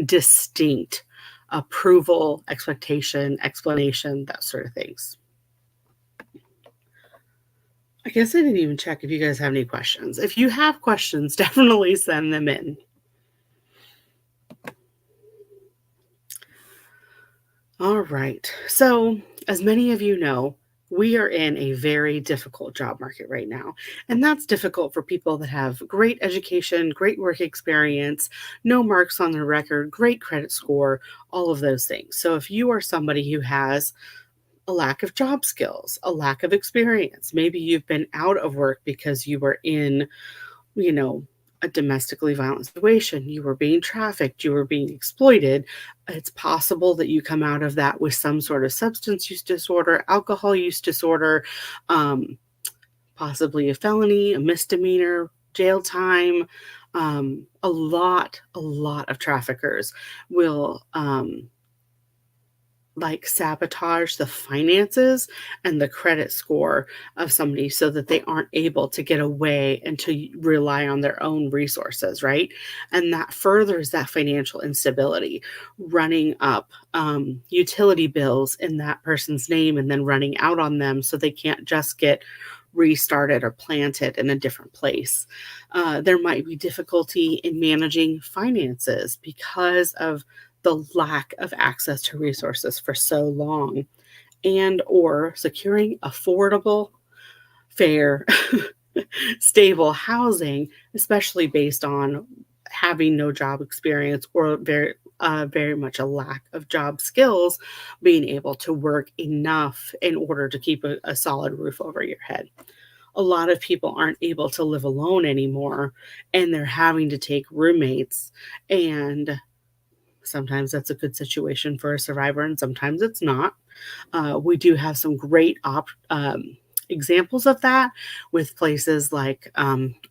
distinct approval, expectation, explanation, that sort of things. I guess I didn't even check if you guys have any questions. If you have questions, definitely send them in. All right. So, as many of you know, we are in a very difficult job market right now. And that's difficult for people that have great education, great work experience, no marks on their record, great credit score, all of those things. So, if you are somebody who has a lack of job skills, a lack of experience, maybe you've been out of work because you were in, you know, a domestically violent situation, you were being trafficked, you were being exploited, it's possible that you come out of that with some sort of substance use disorder, alcohol use disorder, um, possibly a felony, a misdemeanor, jail time. A lot of traffickers will like sabotage the finances and the credit score of somebody so that they aren't able to get away and to rely on their own resources, right? And that furthers that financial instability, running up utility bills in that person's name and then running out on them so they can't just get restarted or planted in a different place. There might be difficulty in managing finances because of the lack of access to resources for so long, and or securing affordable, fair, stable housing, especially based on having no job experience or very much a lack of job skills, being able to work enough in order to keep a solid roof over your head. A lot of people aren't able to live alone anymore, and they're having to take roommates, and sometimes that's a good situation for a survivor, and sometimes it's not. We do have some great examples of that with places like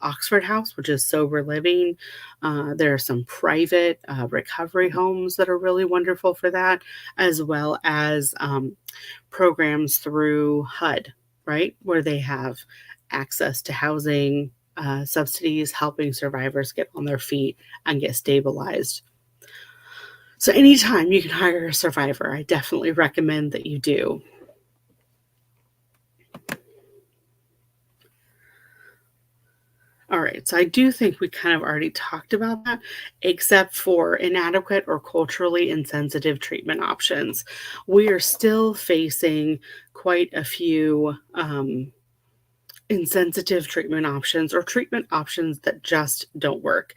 Oxford House, which is sober living. There are some private recovery homes that are really wonderful for that, as well as programs through HUD, right, where they have access to housing subsidies, helping survivors get on their feet and get stabilized. So anytime you can hire a survivor, I definitely recommend that you do. All right, so I do think we kind of already talked about that, except for inadequate or culturally insensitive treatment options. We are still facing quite a few insensitive treatment options or treatment options that just don't work.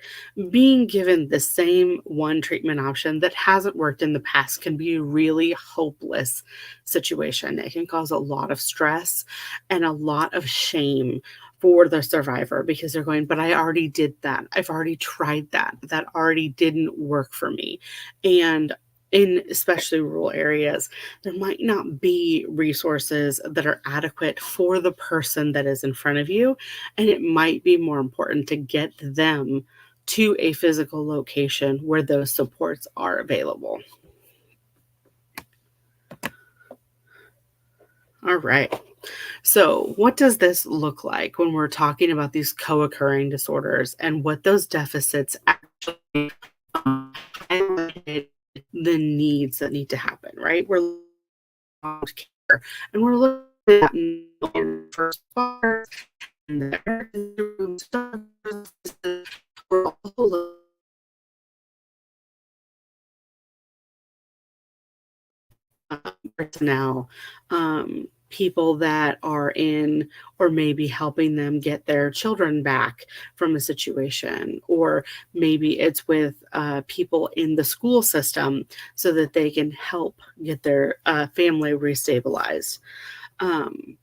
Being given the same one treatment option that hasn't worked in the past can be a really hopeless situation. It can cause a lot of stress and a lot of shame for the survivor because they're going, but I already did that. I've already tried that. That already didn't work for me. And in especially rural areas, there might not be resources that are adequate for the person that is in front of you. And it might be more important to get them to a physical location where those supports are available. All right. So, what does this look like when we're talking about these co occurring disorders and what those deficits actually highlighted the needs that need to happen, right? We're looking at care and we're looking at the first part and the emergency room services. We're also looking personnel, people that are in or maybe helping them get their children back from a situation, or maybe it's with people in the school system so that they can help get their family restabilized. Um,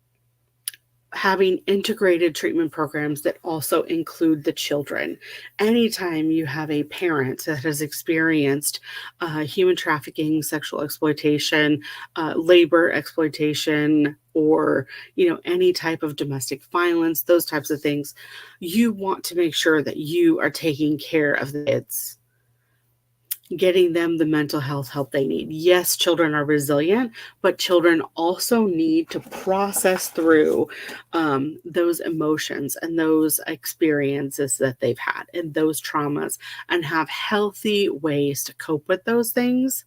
Having integrated treatment programs that also include the children. Anytime you have a parent that has experienced human trafficking, sexual exploitation, labor exploitation, or any type of domestic violence, those types of things, you want to make sure that you are taking care of the kids getting them the mental health help they need. Yes, children are resilient, but children also need to process through those emotions and those experiences that they've had and those traumas and have healthy ways to cope with those things.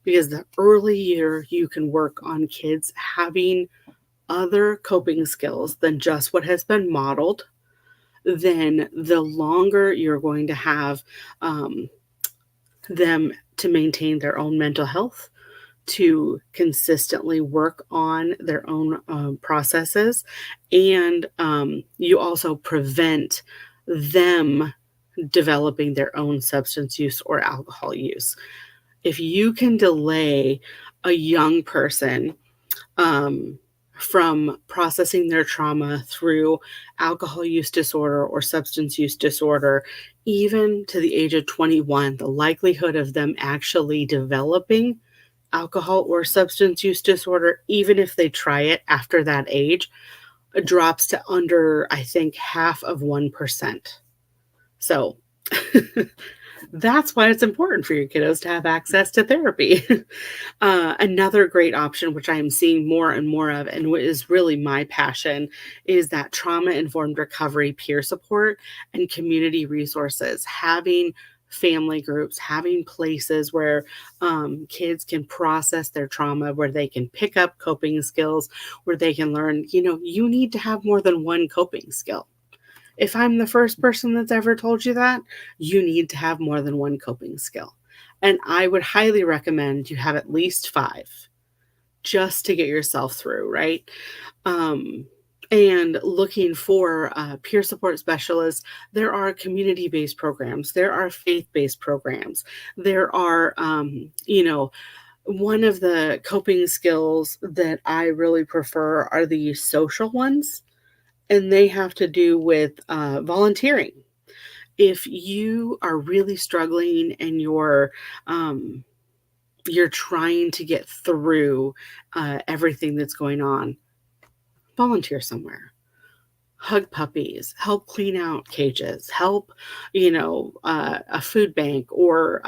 Because the earlier you can work on kids having other coping skills than just what has been modeled, then the longer you're going to have um, them to maintain their own mental health, to consistently work on their own processes, and you also prevent them developing their own substance use or alcohol use. If you can delay a young person um, from processing their trauma through alcohol use disorder or substance use disorder, even to the age of 21, the likelihood of them actually developing alcohol or substance use disorder, even if they try it after that age, drops to under, I think, half of 1%. So that's why it's important for your kiddos to have access to therapy. Another great option, which I am seeing more and more of, and what is really my passion, is that trauma informed recovery peer support and community resources. Having family groups, having places where kids can process their trauma, where they can pick up coping skills, where they can learn, you need to have more than one coping skill. If I'm the first person that's ever told you that, you need to have more than one coping skill. And I would highly recommend you have at least 5 just to get yourself through, right? Um, and looking for peer support specialists, there are community based programs, there are faith based programs, there are, one of the coping skills that I really prefer are the social ones, and they have to do with volunteering. If you are really struggling and you're trying to get through everything that's going on, volunteer somewhere. Hug puppies, help clean out cages, help, a food bank, or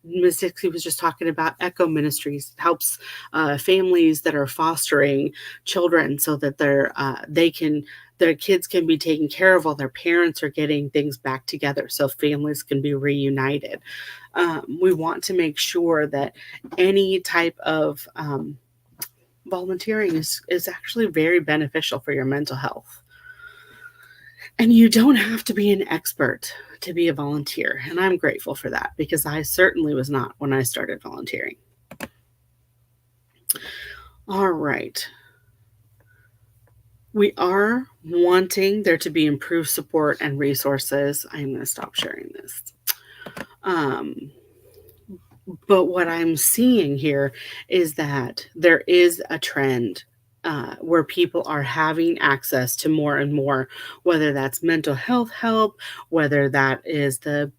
Ms. Dixie was just talking about Echo Ministries, helps families that are fostering children so that their kids can be taken care of while their parents are getting things back together so families can be reunited. We want to make sure that any type of volunteering is actually very beneficial for your mental health. And you don't have to be an expert to be a volunteer. And I'm grateful for that because I certainly was not when I started volunteering. All right. We are wanting there to be improved support and resources. I'm going to stop sharing this. But what I'm seeing here is that there is a trend where people are having access to more and more, whether that's mental health help, whether that is the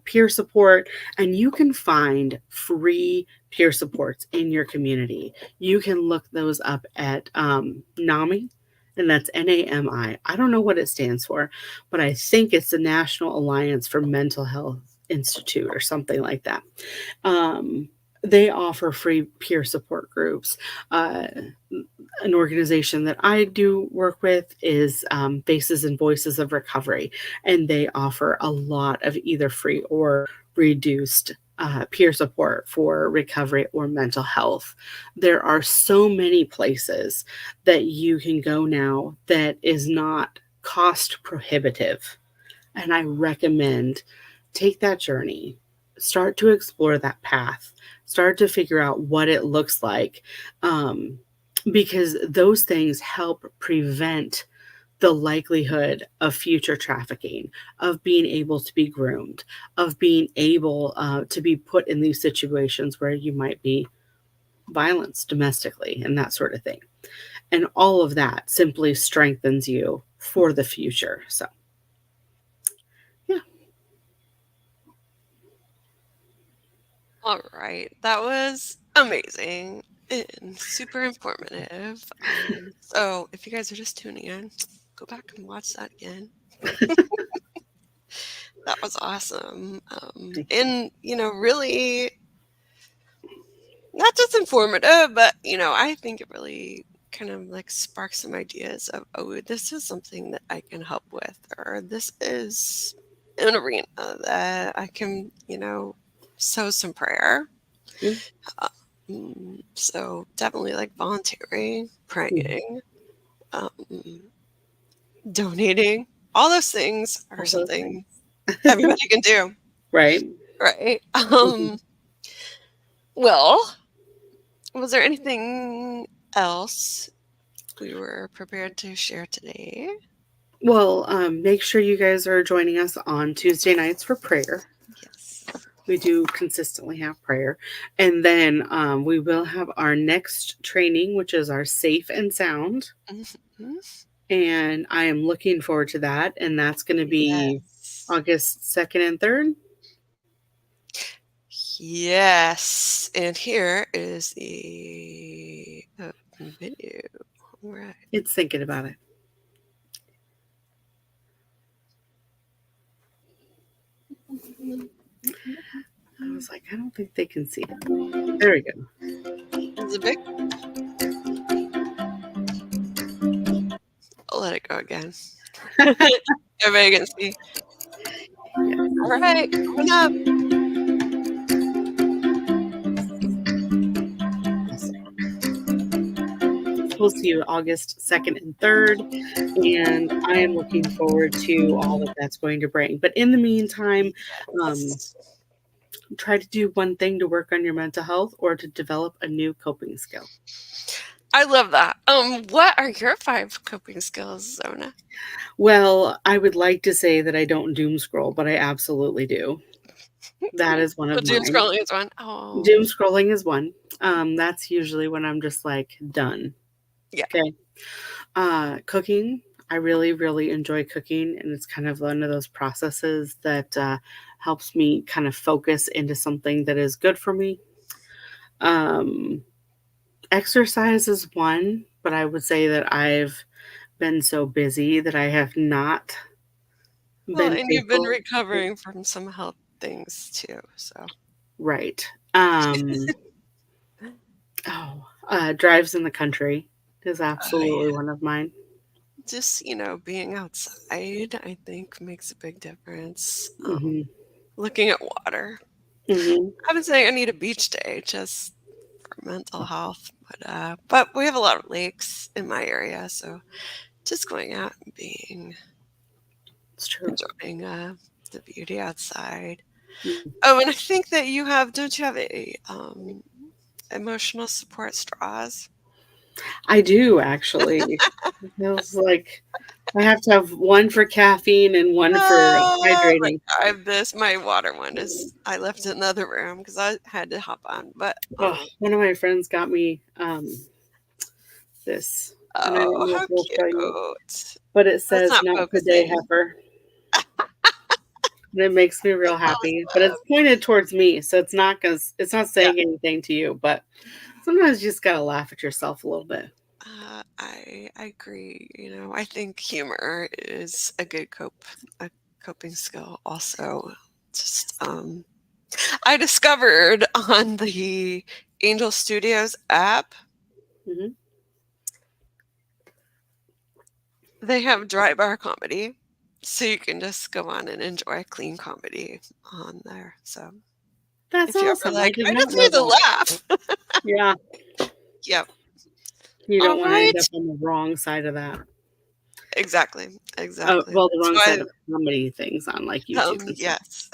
peer support, and you can find free peer supports in your community. You can look those up at NAMI, and that's NAMI. I don't know what it stands for, but I think it's the National Alliance for Mental Health Institute or something like that. Um, they offer free peer support groups. An organization that I do work with is Faces and Voices of Recovery, and they offer a lot of either free or reduced peer support for recovery or mental health. There are so many places that you can go now that is not cost prohibitive, and I recommend take that journey, start to explore that path, start to figure out what it looks like, because those things help prevent the likelihood of future trafficking, of being able to be groomed, of being able to be put in these situations where you might be violence domestically and that sort of thing. And all of that simply strengthens you for the future. So, yeah. All right. That was amazing and super informative. So if you guys are just tuning in, go back and watch that again. That was awesome. Thank you. And, really not just informative, but, I think it really kind of like sparks some ideas of, oh, this is something that I can help with, or this is an arena that I can, sow some prayer. Yeah. So definitely like volunteering, Mhm. praying, um, donating, all those things are All those something things. everybody can do, Right. right? Mhm. Well, was there anything else we were prepared to share today? Well, make sure you guys are joining us on Tuesday nights for prayer. Yes. We do consistently have prayer. And then we will have our next training, which is our safe and sound. Mhm. And I am looking forward to that. And that's going to be Yes. August 2nd and 3rd. Yes. And here is the video. All right. It's thinking about it. I was like, I don't think they can see it. There we go. Is it big? I'll let it go again. Everybody can see. All right. Coming up. We'll see you August 2nd and 3rd. And I am looking forward to all that that's going to bring. But in the meantime, um, Yes. try to do one thing to work on your mental health or to develop a new coping skill. I love that. What are your 5 coping skills, Zona? Well, I would like to say that I don't doom scroll, but I absolutely do. That is one The of doom mine. scrolling is one. Oh, Doom scrolling is one. That's usually when I'm just like done. yeah. Okay. Cooking. I really, really enjoy cooking, and it's kind of one of those processes that helps me kind of focus into something that is good for me. Um, Exercise is one, but I would say that I've been so busy that I have not Well, been and you've been faithful. recovering from some health things too, so. Right. Drives in the country is Oh, absolutely yeah. one of mine. Just, being outside, I think makes a big difference. Hmm. Looking at water. Hmm. I would say I need a beach day just for mental health, but we have a lot of lakes in my area, so just going out and It's true. enjoying, the beauty outside. Mm. Oh, and I think that don't you have emotional support straws? I do actually. It feels like I have to have one for caffeine and one for Like, hydrating. my water one is I left it in the other room because I had to hop on, but, Oh, one of my friends got me this, and I don't oh, know if how we'll show you, cute. but it That's says not "Not today, focusing. heifer," and it makes me real That's happy. But it's awesome. pointed towards me, so it's not Yeah. saying anything to you. But sometimes you just gotta laugh at yourself a little bit. I agree. I think humor is a coping skill also. Just I discovered on the Angel Studios app, Hmm. they have dry bar comedy. So you can just go on and enjoy clean comedy on there. So That's if you're ever awesome. I like, did I not just know need to that. laugh. Yeah, Yep. you don't All want to end right. up on the wrong side of that. Exactly. Exactly. Well, the That's wrong side why of comedy things on like YouTube and stuff. yes.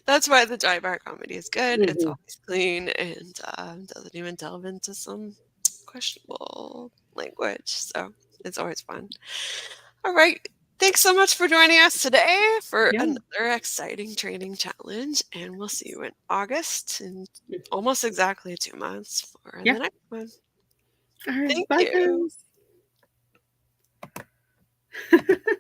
That's why the dry bar comedy is good. It's Hmm. always clean and doesn't even delve into some questionable language. So it's always fun. All right. Thanks so much for joining us today for Yeah. another exciting training challenge. And we'll see you in August in almost exactly 2 months for Yeah. the next one. All right. Thank Bye, you. guys.